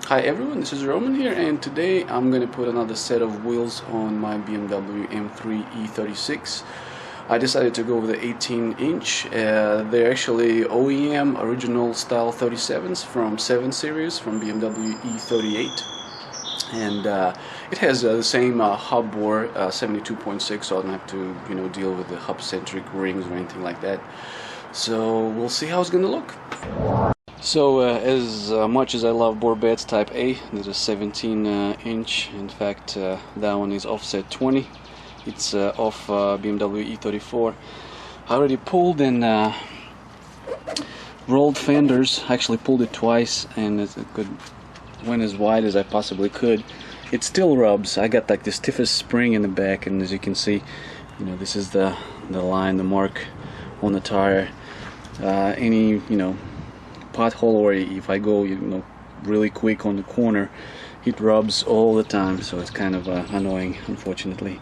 Hi everyone, this is Roman here, and today I'm going to put another set of wheels on my BMW M3 E36. I decided to go with the 18-inch. They're actually OEM original style 37s from 7 series from BMW E38, and it has the same hub bore 72.6, so I don't have to deal with the hub-centric rings or anything like that. So we'll see how it's going to look. So as much as I love bore beds type A, there's a 17-inch. In fact, that one is offset 20. It's off BMW E34. I already pulled and rolled fenders. I actually pulled it twice, and it went as wide as I possibly could. It still rubs. I got like the stiffest spring in the back, and as you can see, this is the line, the mark on the tire. Any pothole, or if I go really quick on the corner, it rubs all the time, so it's kind of annoying, unfortunately.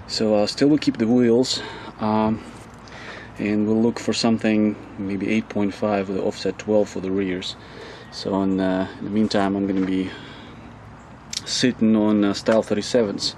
So still we'll keep the wheels, and we'll look for something maybe 8.5 with the offset 12 for the rears. So in the meantime, I'm going to be sitting on style 37s.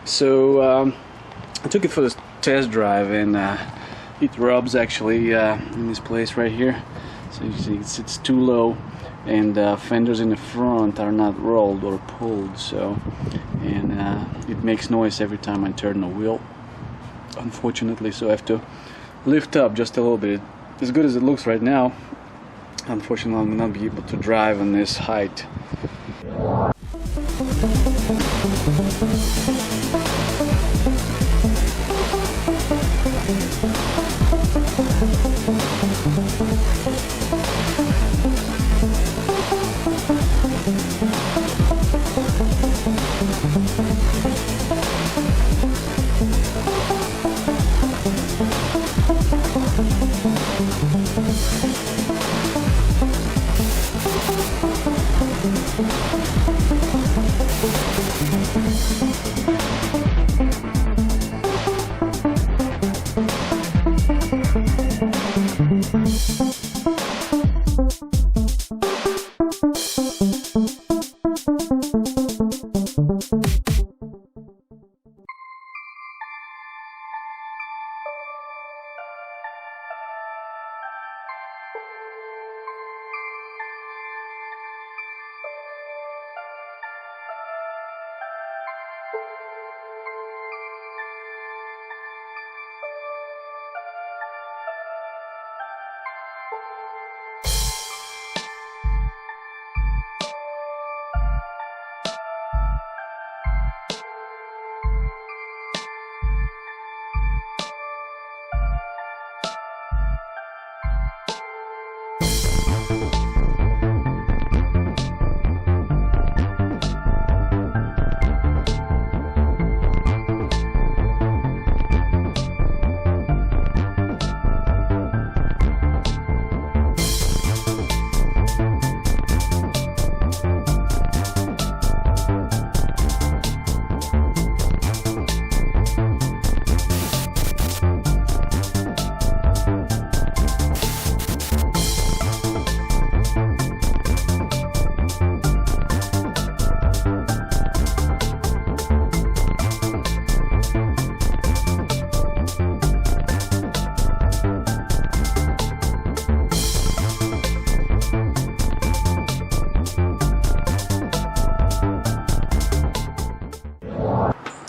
So I took it for this test drive, and it rubs actually in this place right here. So you see it's too low, and fenders in the front are not rolled or pulled, so it makes noise every time I turn the wheel, unfortunately. So I have to lift up just a little bit. As good as it looks right now, unfortunately I will not be able to drive on this height.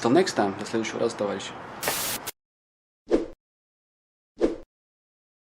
Till next time, до следующего раза, товарищи.